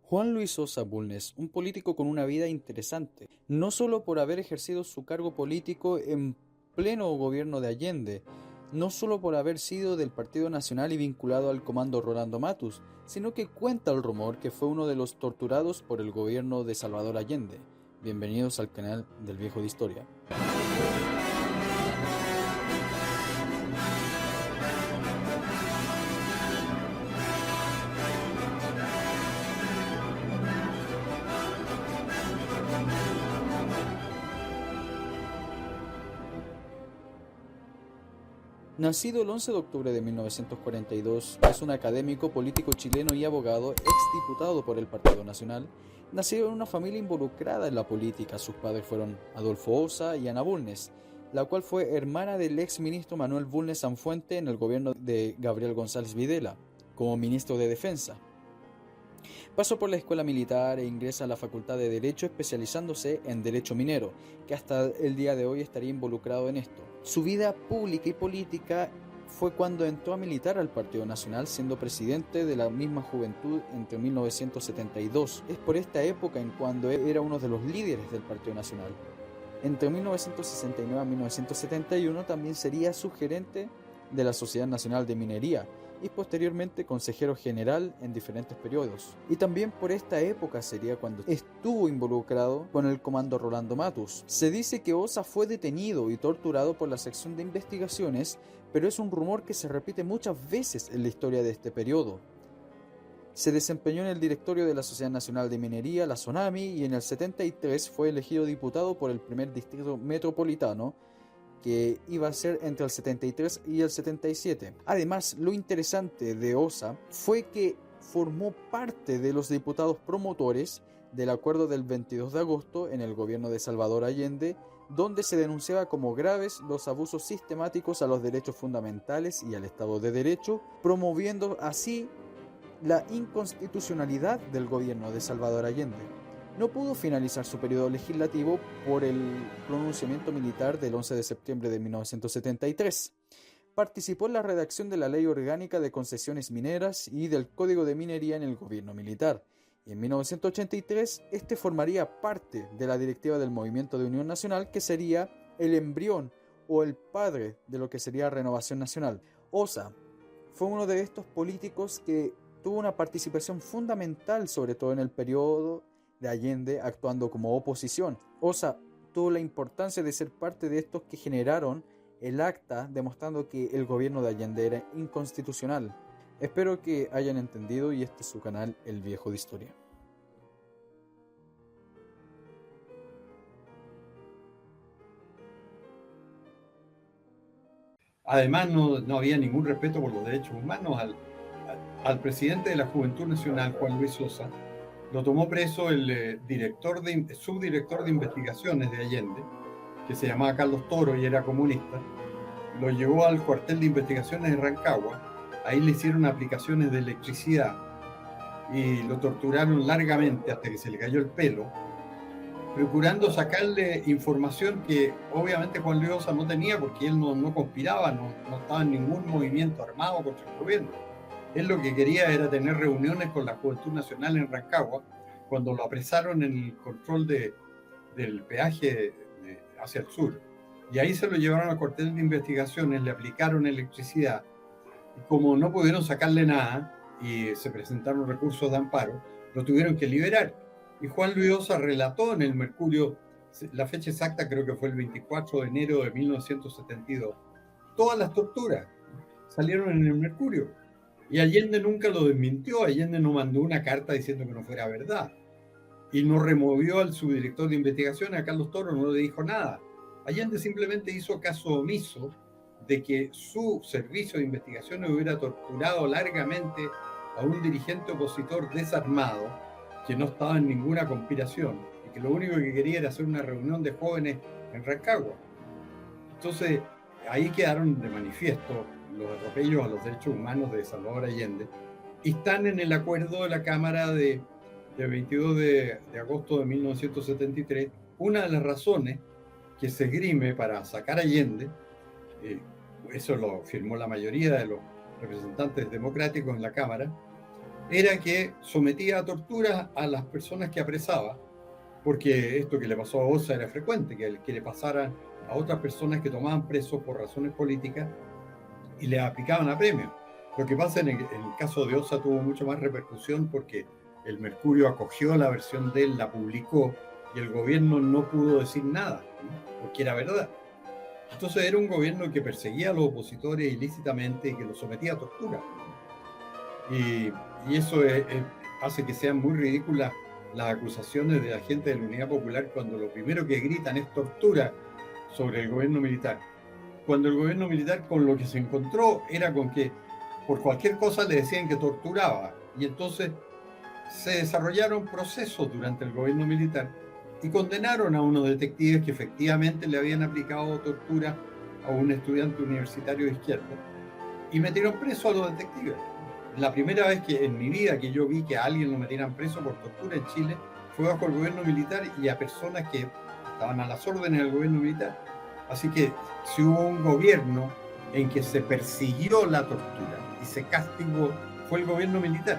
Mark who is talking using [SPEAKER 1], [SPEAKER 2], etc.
[SPEAKER 1] Juan Luis Sosa Bulnes, un político con una vida interesante, no solo por haber ejercido su cargo político en pleno gobierno de Allende, no solo por haber sido del Partido Nacional y vinculado al comando Rolando Matus, sino que cuenta el rumor que fue uno de los torturados por el gobierno de Salvador Allende. Bienvenidos al canal del Viejo de Historia. Nacido el 11 de octubre de 1942, es un académico, político chileno y abogado, exdiputado por el Partido Nacional. Nacido en una familia involucrada en la política, sus padres fueron Adolfo Osa y Ana Bulnes, la cual fue hermana del ex ministro Manuel Bulnes Sanfuente en el gobierno de Gabriel González Videla, como ministro de Defensa. Pasó por la escuela militar e ingresa a la Facultad de Derecho especializándose en Derecho Minero, que hasta el día de hoy estaría involucrado en esto. Su vida pública y política fue cuando entró a militar al Partido Nacional, siendo presidente de la misma juventud entre 1972. Es por esta época en cuando era uno de los líderes del Partido Nacional. Entre 1969 a 1971 también sería subgerente de la Sociedad Nacional de Minería y posteriormente consejero general en diferentes periodos. Y también por esta época sería cuando estuvo involucrado con el comando Rolando Matus. Se dice que Osa fue detenido y torturado por la sección de investigaciones, pero es un rumor que se repite muchas veces en la historia de este periodo. Se desempeñó en el directorio de la Sociedad Nacional de Minería, la SONAMI, y en el 73 fue elegido diputado por el primer distrito metropolitano, que iba a ser entre el 73 y el 77. Además, lo interesante de Osa fue que formó parte de los diputados promotores del acuerdo del 22 de agosto en el gobierno de Salvador Allende, donde se denunciaba como graves los abusos sistemáticos a los derechos fundamentales y al Estado de Derecho, promoviendo así la inconstitucionalidad del gobierno de Salvador Allende. No pudo finalizar su periodo legislativo por el pronunciamiento militar del 11 de septiembre de 1973. Participó en la redacción de la Ley Orgánica de Concesiones Mineras y del Código de Minería en el gobierno militar. Y en 1983, este formaría parte de la directiva del Movimiento de Unión Nacional, que sería el embrión o el padre de lo que sería Renovación Nacional. Osa fue uno de estos políticos que tuvo una participación fundamental, sobre todo en el periodo de Allende, actuando como oposición. Osa tuvo la importancia de ser parte de estos que generaron el acta demostrando que el gobierno de Allende era inconstitucional. Espero que hayan entendido y este es su canal El Viejo de Historia.
[SPEAKER 2] Además, no había ningún respeto por los derechos humanos. Al presidente de la Juventud Nacional, Juan Luis Sosa, lo tomó preso el subdirector de investigaciones de Allende, que se llamaba Carlos Toro y era comunista. Lo llevó al cuartel de investigaciones de Rancagua. Ahí le hicieron aplicaciones de electricidad y lo torturaron largamente hasta que se le cayó el pelo, procurando sacarle información que obviamente Juan Luis Sosa no tenía, porque él no conspiraba, no estaba en ningún movimiento armado contra el gobierno. Él lo que quería era tener reuniones con la Juventud Nacional en Rancagua, cuando lo apresaron en el control del peaje hacia el sur. Y ahí se lo llevaron al cuartel de investigaciones, le aplicaron electricidad, y como no pudieron sacarle nada y se presentaron recursos de amparo, lo tuvieron que liberar. Y Juan Luis Sosa relató en el Mercurio, la fecha exacta creo que fue el 24 de enero de 1972, todas las torturas salieron en el Mercurio. Y Allende nunca lo desmintió, Allende no mandó una carta diciendo que no fuera verdad. Y no removió al subdirector de investigaciones, a Carlos Toro, no le dijo nada. Allende simplemente hizo caso omiso de que su servicio de investigaciones hubiera torturado largamente a un dirigente opositor desarmado que no estaba en ninguna conspiración y que lo único que quería era hacer una reunión de jóvenes en Rancagua. Entonces, ahí quedaron de manifiesto los atropellos a los derechos humanos de Salvador Allende y están en el acuerdo de la Cámara de 22 de agosto de 1973. Una de las razones que se esgrime para sacar a Allende, eso lo firmó la mayoría de los representantes democráticos en la Cámara, era que sometía a tortura a las personas que apresaba, porque esto que le pasó a Osa era frecuente, que le pasara a otras personas que tomaban presos por razones políticas y les aplicaban a premios. Lo que pasa en el caso de Osa tuvo mucho más repercusión porque el Mercurio acogió la versión de él, la publicó, y el gobierno no pudo decir nada, ¿no? Porque era verdad. Entonces era un gobierno que perseguía a los opositores ilícitamente y que los sometía a tortura. Y eso hace que sean muy ridículas las acusaciones de la gente de la Unidad Popular cuando lo primero que gritan es tortura sobre el gobierno militar. Cuando el gobierno militar con lo que se encontró era con que por cualquier cosa le decían que torturaba. Y entonces se desarrollaron procesos durante el gobierno militar y condenaron a unos detectives que efectivamente le habían aplicado tortura a un estudiante universitario de izquierda y metieron preso a los detectives. La primera vez que en mi vida que yo vi que a alguien lo metieran preso por tortura en Chile fue bajo el gobierno militar y a personas que estaban a las órdenes del gobierno militar. Así que si hubo un gobierno en que se persiguió la tortura y se castigó, fue el gobierno militar.